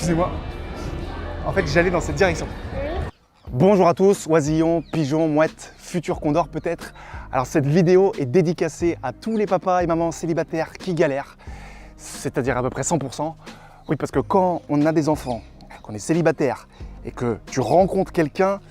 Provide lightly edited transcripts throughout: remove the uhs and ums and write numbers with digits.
Excusez-moi. En fait, j'allais dans cette direction. Bonjour à tous, oisillons, pigeons, mouettes, futurs condors peut-être. Alors cette vidéo est dédicacée à tous les papas et mamans célibataires qui galèrent, c'est-à-dire à peu près 100%. Oui, parce que quand on a des enfants, qu'on est célibataire et que tu rencontres quelqu'un,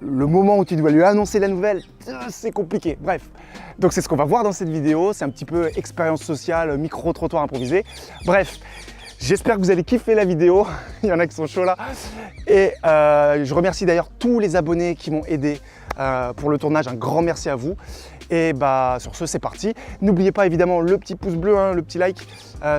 le moment où tu dois lui annoncer la nouvelle, c'est compliqué. Bref, donc c'est ce qu'on va voir dans cette vidéo. C'est un petit peu expérience sociale, micro-trottoir improvisé. Bref, j'espère que vous allez kiffer la vidéo. Il y en a qui sont chauds là. Et je remercie d'ailleurs tous les abonnés qui m'ont aidé pour le tournage. Un grand merci à vous. Et bah sur ce, c'est parti. N'oubliez pas évidemment le petit pouce bleu, hein, le petit like.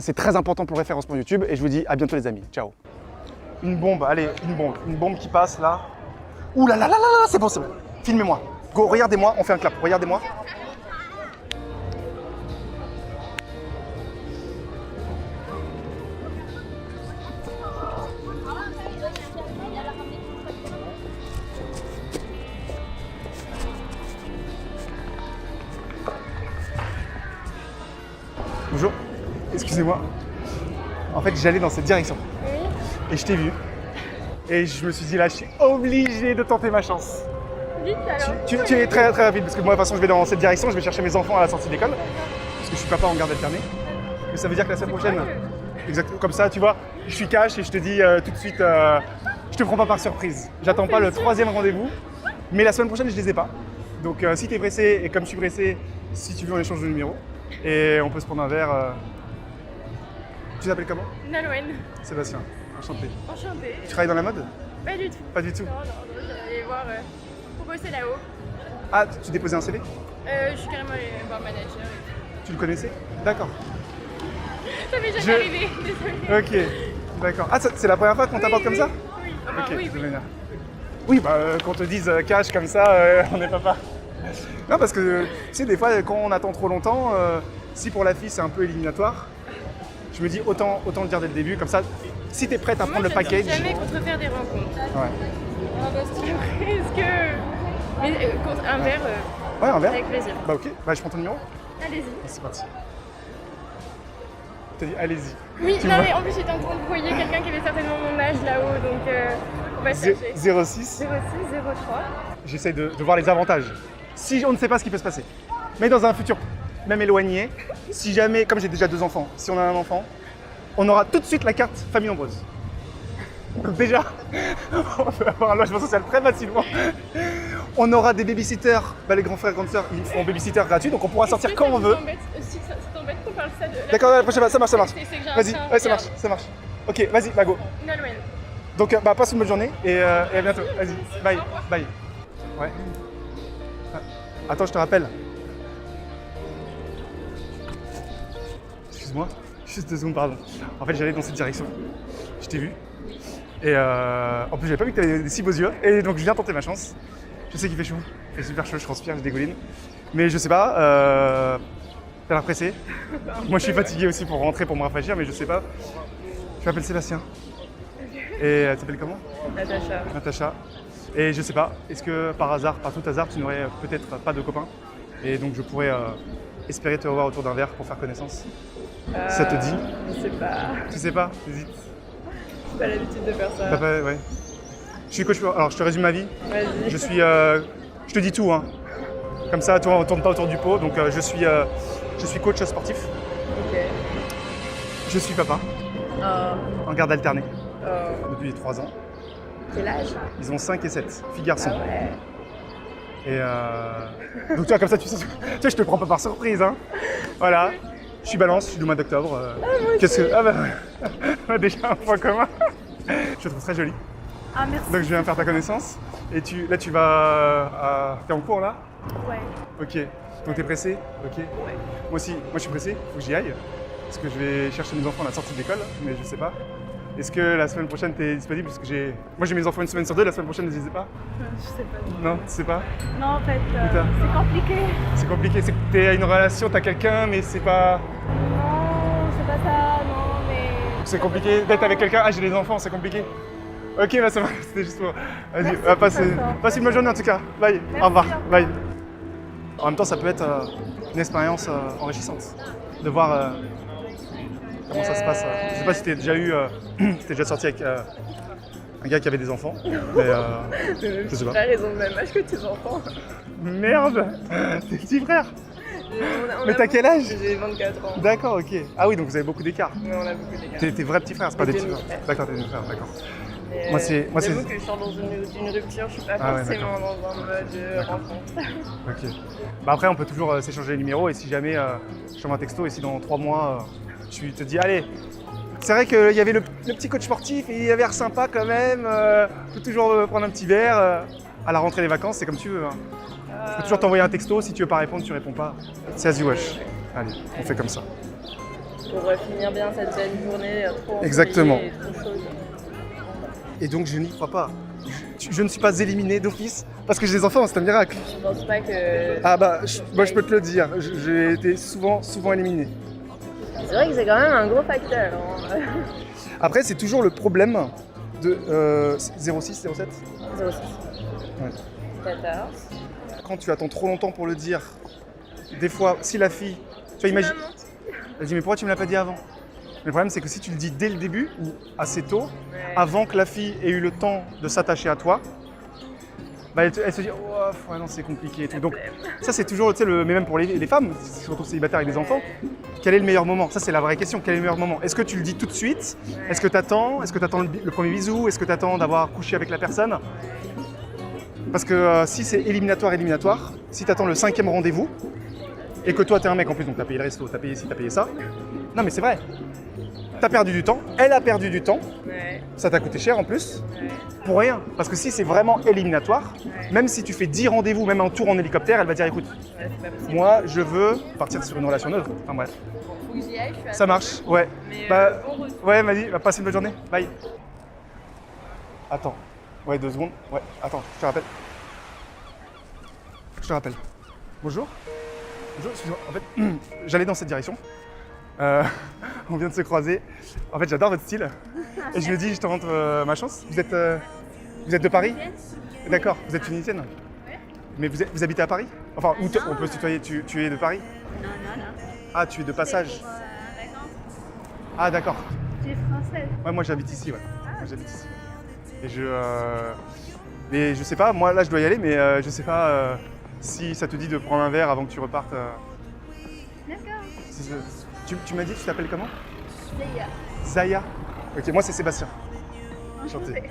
C'est très important pour le référencement YouTube. Et je vous dis à bientôt les amis. Ciao. Une bombe, allez, une bombe qui passe là. Ouh là là là là, c'est bon, c'est bon. Filmez-moi. Go, regardez-moi, on fait un clap. Regardez-moi. Bonjour. Excusez-moi. En fait, j'allais dans cette direction. Et je t'ai vu. Et je me suis dit là, je suis obligé de tenter ma chance. Vite alors. Tu es très très rapide parce que moi de toute façon je vais dans cette direction, je vais chercher mes enfants à la sortie d'école. Parce que je suis papa en garde alternée. Mais ça veut dire que la semaine prochaine, exactement comme ça, tu vois, je suis cash et je te dis tout de suite, je te prends pas par surprise. J'attends pas le troisième rendez-vous, mais la semaine prochaine je les ai pas. Donc si tu es pressé et comme je suis pressé, si tu veux on échange de numéro et on peut se prendre un verre. Tu t'appelles comment? Nalouen. Sébastien, enchanté. Enchantée. Tu travailles dans la mode? Pas du tout. Pas du tout. Non, j'allais voir pour bosser là-haut. Ah, tu déposais un CV? Je suis carrément allée voir le manager. Tu le connaissais? D'accord. Ça m'est jamais arrivé, désolée. Ok, d'accord. Ah, c'est la première fois qu'on t'aborde comme ça? Oui, enfin, Ok, oui. de manière. Oui, bah qu'on te dise cash comme ça, on n'est pas. Non, parce que tu sais, des fois, quand on attend trop longtemps, si pour la fille c'est un peu éliminatoire, je me dis autant le dire dès le début, comme ça, si t'es prête à prendre le package. Jamais contre faire des rencontres. Ouais. Ah bah, est-ce que. Mais contre un verre, Ouais, un verre? avec plaisir. Bah, ok, bah, je prends ton numéro. Allez-y. C'est parti. T'as dit, allez-y. Oui, Tu non, vois mais en plus, j'étais en train de voyer quelqu'un qui avait certainement mon âge là-haut, donc on va chercher. 06. 06, 03. J'essaye de voir les avantages. Si on ne sait pas ce qui peut se passer. Mais dans un futur, même éloigné, si jamais, comme j'ai déjà 2 enfants, si on a un enfant, on aura tout de suite la carte famille nombreuse. Donc déjà, on peut avoir un logement social très facilement. On aura des babysitters, bah les grands frères, grandes sœurs, ils feront babysitter gratuit, donc on pourra sortir quand on veut. Si ça t'embête qu'on parle ça de la... D'accord, la prochaine fois, ça marche, ça marche. C'est que j'ai un Vas-y, train, ouais, ça regarde. marche, ça marche. Ok, vas-y, bah go. Nalouen. Donc, bah passe une bonne journée et à bientôt. Vas-y, bye, bye. Ouais. Ah, attends, je te rappelle. Excuse-moi, juste 2 secondes, pardon. En fait, j'allais dans cette direction. Je t'ai vu. Et en plus, j'avais pas vu que tu avais des si beaux yeux. Et donc, je viens tenter ma chance. Je sais qu'il fait chaud. Il fait super chaud, je transpire, je dégouline. Mais je sais pas, t'as l'air pressé. Moi, je suis fatigué aussi pour rentrer, pour me rafraîchir, mais je sais pas. Je m'appelle Sébastien. Et tu t'appelles comment? Natacha. Natacha. Et je sais pas, est-ce que par hasard, par tout hasard, tu n'aurais peut-être pas de copain? Et donc, je pourrais espérer te revoir autour d'un verre pour faire connaissance. Ça te dit? Je sais pas. Tu sais pas? Hésite. J'ai pas l'habitude de faire ça. T'as pas, ouais. Je suis coach. Alors, je te résume ma vie. Vas-y. Je suis. Je te dis tout, hein. Comme ça, toi, on tourne pas autour du pot. Donc, je suis coach sportif. Ok. Je suis papa, en garde alternée, depuis 3 ans. Quel âge? Ils ont 5 et 7, filles garçons. Ah ouais. Et donc, tu vois, comme ça, tu sais, je te prends pas par surprise, hein. Voilà. Je suis balance, je suis du mois d'octobre. Qu'est-ce que. Ah bah, on a déjà un point commun. Je te trouve très jolie. Ah merci. Donc, je viens faire ta connaissance. Et là, tu vas. T'es en cours là? Ouais. Ok. Donc, t'es pressé? Ok. Ouais. Moi aussi, moi je suis pressé, faut que j'y aille. Parce que je vais chercher mes enfants à la sortie de l'école, mais je sais pas. Est-ce que la semaine prochaine t'es disponible? Parce que moi j'ai mes enfants une semaine sur 2, la semaine prochaine n'hésitez pas. Je sais pas. Non, tu sais pas? Non, en fait, Putain. c'est compliqué. C'est compliqué, c'est que t'es à une relation, t'as quelqu'un, mais c'est pas. Non, c'est pas ça, non, mais... C'est compliqué d'être avec quelqu'un, ah j'ai des enfants, c'est compliqué. Ok, bah ça va, c'était juste pour. Vas-y, Merci, passe une bonne journée en tout cas. Bye, Merci, au revoir, au revoir. bye. En même temps, ça peut être une expérience enrichissante de voir Comment ça se passe? Je sais pas si t'es déjà si t'es déjà sorti avec un gars qui avait des enfants, mais je sais pas. Frères, ils ont le même âge que tes enfants. Merde, t'es petit frère. On Mais a t'as quel âge? J'ai 24 ans. D'accord, ok. Ah oui, donc vous avez beaucoup d'écart. Mais on a beaucoup d'écarts. T'es vrai petit frère, c'est pas des petits frères. demi-frères. D'accord, t'es demi-frère, d'accord. Mais, Moi, c'est- j'avoue que je sors dans une rupture, je suis pas Ah ouais, forcément dans un mode D'accord. rencontre. Ok. Bah après, on peut toujours s'échanger les numéros et si jamais je t'envoie un texto et si dans 3 mois tu te dis, allez, c'est vrai qu'il y avait le petit coach sportif et il avait l'air sympa quand même, on peut toujours prendre un petit verre à la rentrée des vacances, c'est comme tu veux. Hein. Je peux toujours t'envoyer un texto, si tu veux pas répondre, tu réponds pas. C'est as you wish. Allez, on fait comme ça. Pour finir bien cette belle journée trop ensoleillée Exactement. et trop chaude. Et donc je n'y crois pas. Je ne suis pas éliminé d'office parce que j'ai des enfants, c'est un miracle. Je pense pas que... Ah bah, moi je peux te le dire, j'ai été souvent éliminé. C'est vrai que c'est quand même un gros facteur. Hein. Après, c'est toujours le problème de 06, 07. 06. Ouais. 14. Quand tu attends trop longtemps pour le dire, des fois, si la fille, tu vois, imagine, elle dit mais pourquoi tu me l'as pas dit avant? Mais le problème c'est que si tu le dis dès le début ou assez tôt, Ouais. avant que la fille ait eu le temps de s'attacher à toi, bah elle se dit oh ouais, non c'est compliqué et tout. Donc ça c'est toujours, tu sais, mais même pour les femmes, qui se retrouvent célibataires avec des enfants, quel est le meilleur moment? Ça c'est la vraie question, quel est le meilleur moment? Est-ce que tu le dis tout de suite? Est-ce que tu attends? Est-ce que tu attends le premier bisou? Est-ce que tu attends d'avoir couché avec la personne? Parce que si c'est éliminatoire, si tu attends le 5e rendez-vous, et que toi t'es un mec en plus, donc t'as payé le resto, t'as payé ci, t'as payé ça, non mais c'est vrai, t'as perdu du temps, elle a perdu du temps, Ouais. ça t'a coûté cher en plus, Ouais. pour rien. Parce que si c'est vraiment éliminatoire, Ouais. même si tu fais 10 rendez-vous, même un tour en hélicoptère, elle va dire écoute, Ouais, c'est pas possible. moi je veux partir sur une relation neutre. Enfin bref, Faut que j'y aille, je suis à ça marche, ouais. Mais Bah, bon retour. ouais, vas-y, va passer une bonne journée, bye. Attends, ouais, 2 secondes, ouais, attends, je te rappelle. Je te rappelle. Bonjour. Bonjour, excuse-moi, en fait, j'allais dans cette direction. On vient de se croiser. En fait, j'adore votre style. Et je me dis, je te rentre ma chance. Vous êtes de Paris? D'accord, vous êtes tunisienne? Mais vous habitez à Paris? Enfin, où on peut se tutoyer, tu es de Paris? Non. Ah, tu es de passage? Pour, vacances. Ah, d'accord. Tu es française. Ouais, moi j'habite ici, ouais. Moi j'habite ici. Et mais je sais pas, moi là je dois y aller, mais je sais pas si ça te dit de prendre un verre avant que tu repartes. D'accord. Tu m'as dit, tu t'appelles comment? Zaya. Zaya. Ok, moi c'est Sébastien. Enchanté.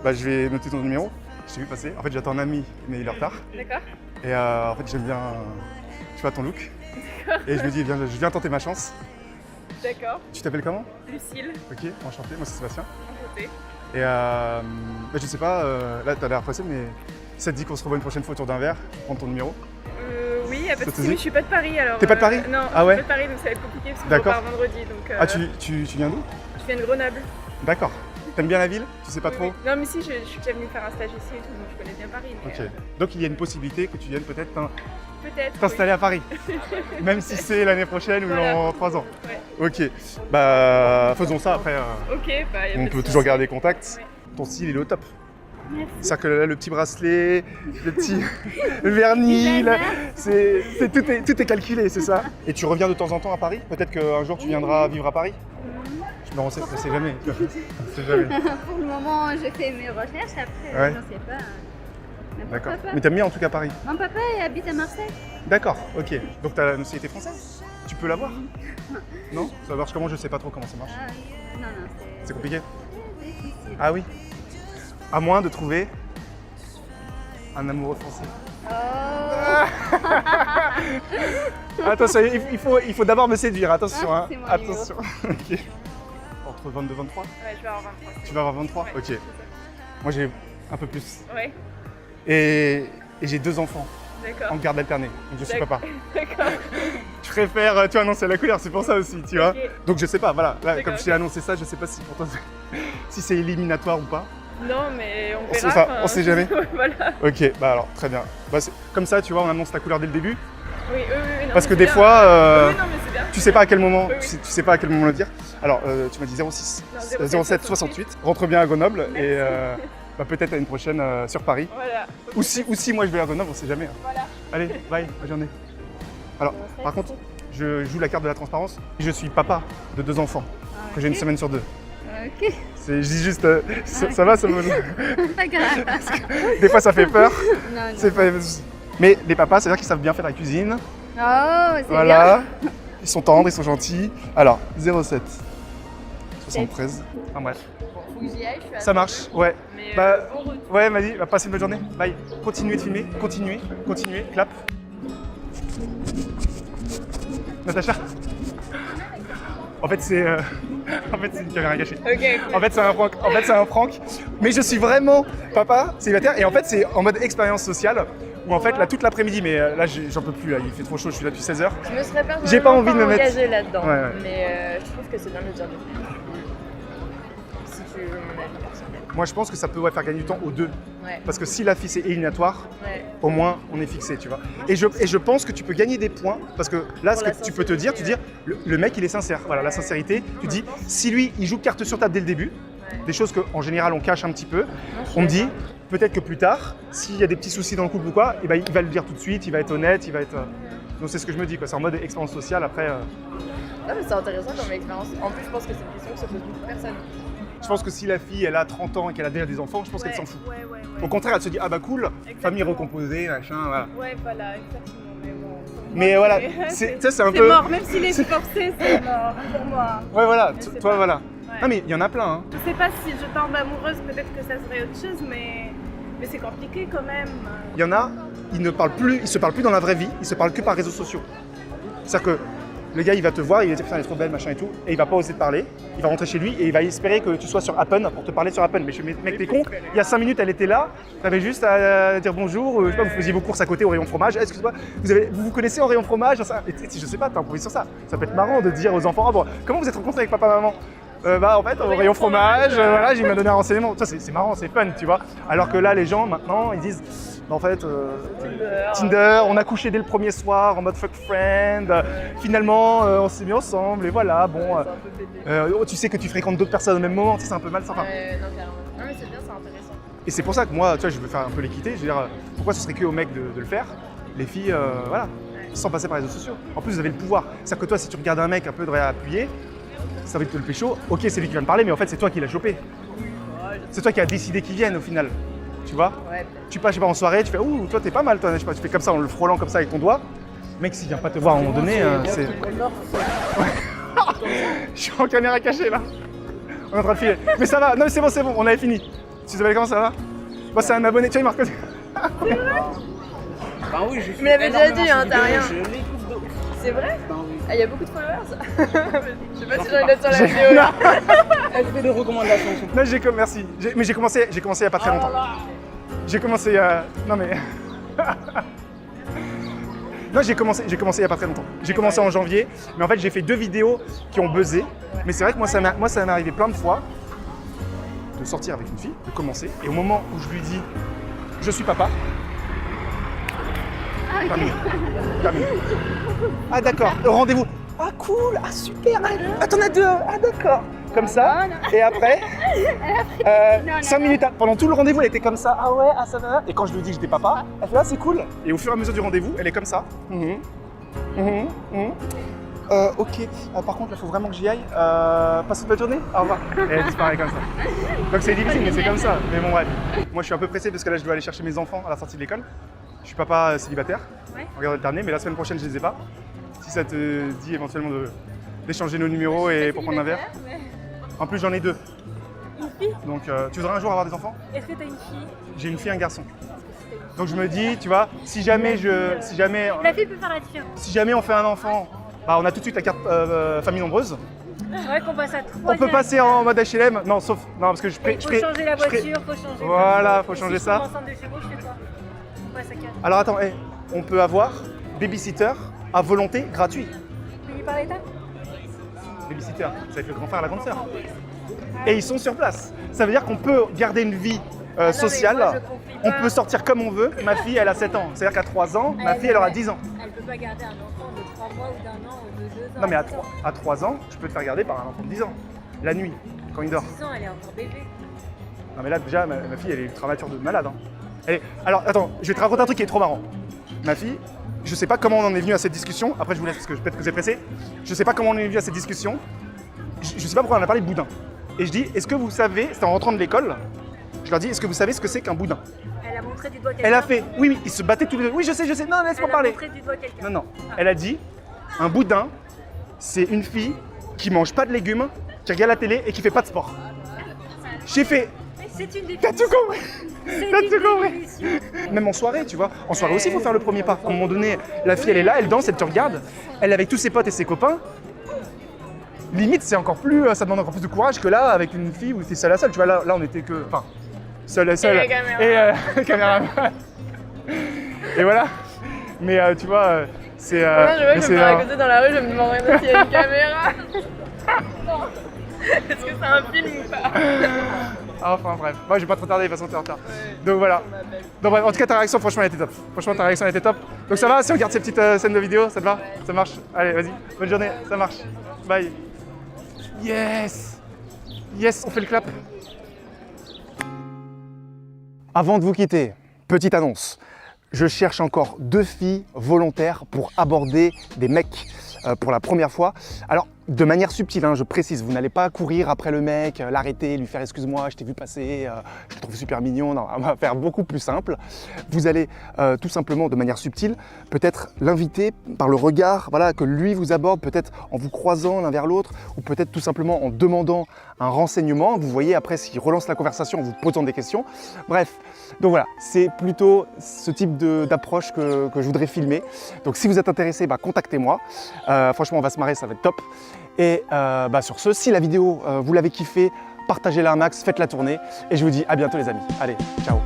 Bah je vais noter ton numéro. Je t'ai vu passer. En fait j'attends un ami, mais il est en retard. D'accord. Et en fait j'aime bien, je vois ton look. Et je me dis, je viens tenter ma chance. D'accord. Tu t'appelles comment? Lucille. Ok, enchanté, moi c'est Sébastien. Enchantée. Et bah, je sais pas, là t'as l'air pressé, mais ça te dit qu'on se revoit une prochaine fois autour d'un verre, prendre ton numéro? Oui, y a pas Ça de te souci, dit mais je suis pas de Paris alors. T'es pas de Paris? Non, Ah ouais? je suis pas de Paris donc ça va être compliqué parce que je D'accord. repars vendredi donc. Ah, tu viens d'où? Je viens de Grenoble. D'accord. T'aimes bien la ville? Tu sais pas trop? Oui. Non, mais si, je suis déjà venue faire un stage ici et tout, donc je connais bien Paris. Mais, Ok. Donc il y a une possibilité que tu viennes peut-être peut-être. t'installer à Paris, même si c'est l'année prochaine ou Voilà. dans 3 ans. Ouais. Ok. Bah faisons ça après. Ok, bah y a On pas peut de toujours souci. garder contact. Ouais. Ton style il est au top. Merci. C'est-à-dire que là, le petit bracelet, le petit le vernis, là, tout est calculé, c'est ça? Et tu reviens de temps en temps à Paris? Peut-être qu'un jour tu viendras vivre à Paris? Je me renseigne, je sais jamais. Je sais jamais. Pour le moment, je fais mes recherches. Après, Ouais. je ne sais pas. Mais D'accord. pourquoi pas? Mais t'aimes bien en tout cas Paris? Mon papa habite à Marseille. D'accord, ok. Donc t'as la nationalité française? Tu peux l'avoir? Non? Ça marche comment? Je sais pas trop comment ça marche. Non, C'est compliqué? c'est difficile. Ah oui? À moins de trouver un amoureux français. Oh. Attention, il faut d'abord me séduire, attention. Ah, Hein. c'est mon Attention. Ok. Entre 22 et 23? Ouais, je vais avoir 23. Tu vas avoir 23? Ouais, Ok. c'est ça. Moi j'ai un peu plus. Ouais, Et j'ai 2 enfants en d'accord. garde alternée. Donc je suis D'accord. papa. D'accord. Je préfère, tu vois, annoncer la couleur, c'est pour ça aussi, tu vois. Ok. Donc je sais pas, voilà. Là, D'accord, comme je t'ai annoncé ça, je sais pas si pour toi si c'est éliminatoire ou pas. Non, mais on On sait verra. pas, on sait jamais. Voilà. Ok, bah alors, très bien. Bah, comme ça, tu vois, on annonce ta couleur dès le début. Oui, non, Parce mais que c'est des bien. fois, Oui, non, mais c'est bien. tu sais pas à quel moment, Oui, oui. tu sais pas à quel moment le dire. Alors, tu m'as dit 06, Non, 07 68. Rentre bien à Grenoble et bah, peut-être à une prochaine sur Paris. Voilà. Ou si moi je vais à Grenoble, on sait jamais. Hein. Voilà. Allez, bye, bonne journée. Alors, par contre, je joue la carte de la transparence. Je suis papa de 2 enfants, que j'ai une semaine sur 2. Ok. Je dis juste, ça va, ça me... Pas grave. Des fois ça fait peur. Non, non. C'est pas- Mais les papas, c'est-à-dire qu'ils savent bien faire la cuisine. Oh, c'est bien. Voilà. Ils sont tendres, ils sont gentils. Alors, 07 73. Enfin bref. Faut que j'y aille, je suis à Ça marche, ouais. Mais Bah, bon retour. ouais, vas-y, bah, passez une bonne journée. Bye. Continuez de filmer, continuez, clap. Natacha. En fait, c'est une caméra cachée. Ok, cool. En fait, c'est un prank. Mais je suis vraiment papa célibataire. Et en fait, c'est en mode expérience sociale. Où en fait, là, toute l'après-midi, mais là, j'en peux plus. Là, il fait trop chaud, je suis là depuis 16h. Je me serais personnellement J'ai pas envie de me mettre- engagée là-dedans. Ouais, ouais. Mais je trouve que c'est bien de le dire. Si tu veux mon avis personnel. Moi, je pense que ça peut faire gagner du temps aux deux. Ouais. Parce que si la fille c'est éliminatoire, Ouais. au moins on est fixé, tu vois. Et je pense que tu peux gagner des points parce que là, ce Pour que la tu peux te dire, tu dis le mec il est sincère. Voilà, la sincérité. Tu dis si lui il joue carte sur table dès le début, Ouais. des choses qu'en général on cache un petit peu, Non, je suis on me dit d'accord. peut-être que plus tard, s'il y a des petits soucis dans le couple ou quoi, et ben, il va le dire tout de suite, il va être honnête, il va être. Donc c'est ce que je me dis, quoi. C'est en mode expérience sociale après. Non, mais c'est intéressant comme expérience. En plus, je pense que c'est une question que se pose beaucoup de personnes. Je pense que si la fille elle a 30 ans et qu'elle a déjà des enfants, je pense qu'elle s'en fout. Ouais. Au contraire, elle se dit ah bah cool, Exactement. famille recomposée, machin, voilà. Ouais, voilà, exactement. Mais bon. Mais voilà, c'est tu sais, c'est un C'est peu. mort, même s'il est forcé, c'est mort pour moi. Ouais voilà, Mais c'est toi pas- voilà. Ouais. Non mais il y en a plein. Hein. Je sais pas si je tombe amoureuse, peut-être que ça serait autre chose, mais c'est compliqué quand même. Il y en a, ils se parlent plus dans la vraie vie, ils se parlent que par réseaux sociaux. C'est-à-dire que le gars, il va te voir, il va te dire putain, elle est trop belle, machin et tout, et il va pas oser te parler. Il va rentrer chez lui et il va espérer que tu sois sur Appen pour te parler sur Appen. Mais je mec, t'es con, il y a 5 minutes, elle était là, t'avais juste à dire bonjour, je sais pas, vous faisiez vos courses à côté au rayon fromage, excuse-moi, vous connaissez au rayon fromage, je sais pas, t'as improvisé sur ça. Ça peut être marrant de dire aux enfants, ah bon, comment vous êtes rencontrés avec papa, maman bah en fait au rayon fromage, voilà, j'ai m'a donné un renseignement. Ça c'est marrant, c'est fun, tu vois. Alors que là les gens maintenant ils disent bah, en fait Tinder, on a couché dès le premier soir en mode fuck friend, finalement on s'est mis ensemble et voilà, bon tu sais que tu fréquentes d'autres personnes au même moment, tu sais, c'est un peu malsain. Enfin, Non, carrément. Non, mais c'est bien, c'est intéressant. et c'est pour ça que moi, tu vois, je veux faire un peu l'équité, je veux dire pourquoi ce serait que aux mecs de le faire, les filles voilà, sans passer par les réseaux sociaux. En plus vous avez le pouvoir, c'est-à-dire que toi si tu regardes un mec un peu de appuyer, ça va te le pécho, ok c'est lui qui vient de parler mais en fait c'est toi qui l'as chopé. C'est toi qui as décidé qu'il vienne au final, tu vois. Ouais. Tu passes je sais pas, en soirée, tu fais ouh toi t'es pas mal toi, je sais pas, tu fais comme ça en le frôlant comme ça avec ton doigt. Le mec s'il vient pas te voir à un moment donné, c'est... Je suis en caméra cachée là. On est en train de filer. Mais ça va, non mais c'est bon, on avait fini. Isabelle, comment ça va? Moi c'est un abonné, tiens il m'a reconnu. Bah oui, j'ai Mais elle avait déjà dit, hein, t'as rien. Je l'écoute de ouf. C'est vrai? Bah oui. Ah, il y a beaucoup de followers. Je sais pas si j'en ai d'autres sur la vidéo là. Elle fait des recommandations. Non merci. Mais j'ai commencé il y a pas très longtemps. J'ai commencé non mais... Non, j'ai commencé il y a pas très longtemps. J'ai commencé en janvier, mais en fait j'ai fait 2 vidéos qui ont buzzé. Mais c'est vrai que moi ça m'est arrivé plein de fois de sortir avec une fille, de commencer, et au moment où je lui dis je suis papa, terminé. Terminé. Ah d'accord, rendez-vous. Ah cool, ah super, ah t'en as 2, ah d'accord. Comme ça, et après, 5 minutes, pendant tout le rendez-vous, elle était comme ça, ah ouais, ah ça va. Et quand je lui dis que j'étais papa, elle fait ah c'est cool. Et au fur et à mesure du rendez-vous, elle est comme ça. Ok, par contre, il faut vraiment que j'y aille. Passe une bonne journée, au revoir. Et elle disparaît comme ça. Donc c'est difficile, mais c'est comme ça. Mais bon, bref. Moi, je suis un peu pressé parce que là, je dois aller chercher mes enfants à la sortie de l'école. Je suis papa célibataire. Ouais. Regarde le dernier, mais la semaine prochaine, je les ai pas. Si ça te dit éventuellement d'échanger nos numéros et pour prendre un verre. En plus, j'en ai 2. Une fille? Donc, tu voudrais un jour avoir des enfants? Est-ce que t'as une fille? J'ai une fille et un garçon. Donc, je me dis, tu vois, si jamais La fille peut faire la différence. si jamais on fait un enfant, bah, on a tout de suite la carte famille nombreuse. C'est vrai qu'on passe à 3. On peut passer en mode HLM. Non, sauf. Non, parce que je Il faut changer la voiture, faut changer. Voilà, faut changer ça. Si je tombe enceinte de chez moi, je fais quoi? On passe à 4. Alors, attends, on peut avoir babysitter à volonté gratuit. Payé par l'État? Babysitter, c'est avec le grand frère et la grande sœur. Et ils sont sur place. Ça veut dire qu'on peut garder une vie sociale. moi, je confie On pas. peut sortir comme on veut. Ma fille, elle a 7 ans. C'est-à-dire qu'à 3 ans, ma fille, elle aura 10 ans. Elle peut pas garder un enfant de 3 mois ou d'un an ou de 2 ans. Non, mais à 3 ans, je peux te faire garder par un enfant de 10 ans. La nuit, quand il dort. 10 ans, elle est encore bébé. Non, mais là, déjà, ma fille, elle est ultra mature de malade. Hein. Alors, attends, je vais te raconter un truc qui est trop marrant. Ma fille, Je sais pas comment on en est venu à cette discussion. Après, je vous laisse parce que peut-être que vous êtes pressé. Je sais pas comment on en est venu à cette discussion. Je sais pas pourquoi on a parlé de boudin. Et je dis, est-ce que vous savez, c'était en rentrant de l'école, je leur dis, est-ce que vous savez ce que c'est qu'un boudin? Elle a montré du doigt quelqu'un. Elle a fait, oui, ils se battaient tous les deux. Oui, je sais, non, laisse-moi parler. Elle a montré du doigt quelqu'un. Non. Elle a dit, un boudin, c'est une fille qui mange pas de légumes, qui regarde la télé et qui fait pas de sport. J'ai fait, C'est une définition. t'as tout compris? C'est T'as une tout compris? définition. Même en soirée, tu vois. En soirée aussi, il faut faire le premier pas. À un moment donné, la fille, elle est là, elle danse, elle te regarde. Elle est avec tous ses potes et ses copains. Limite, c'est encore plus, ça demande encore plus de courage que là, avec une fille où t'es seule à seule. Tu vois, là, on était que, enfin, seule à seule. la caméra. Et caméraman. Et voilà. Mais tu vois, c'est. Moi, je vois mais que je c'est, me pars à côté dans la rue, je me demande s'il y a une caméra. Est-ce que c'est un film ou pas? Enfin bref, moi je vais pas trop tarder, de toute façon t'es en retard. Donc voilà. Donc bref, en tout cas ta réaction franchement elle était top. Franchement ta réaction elle était top. Donc ça va si on regarde ces petites scènes de vidéo, ça te va? Ça marche? Allez vas-y, bonne journée, ça marche. Bye. Yes! Yes, on fait le clap. Avant de vous quitter, petite annonce. Je cherche encore 2 filles volontaires pour aborder des mecs pour la première fois. Alors, de manière subtile, hein, je précise, vous n'allez pas courir après le mec, l'arrêter, lui faire « excuse-moi, je t'ai vu passer, je te trouve super mignon ». Non, on va faire beaucoup plus simple. Vous allez tout simplement, de manière subtile, peut-être l'inviter par le regard, voilà, que lui vous aborde, peut-être en vous croisant l'un vers l'autre, ou peut-être tout simplement en demandant un renseignement. Vous voyez après s'il relance la conversation en vous posant des questions. Bref, donc voilà, c'est plutôt ce type d'approche que je voudrais filmer. Donc si vous êtes intéressé, contactez-moi. Franchement, on va se marrer, ça va être top. Et sur ce, si la vidéo, vous l'avez kiffé, partagez-la un max, faites-la tourner. Et je vous dis à bientôt les amis. Allez, ciao.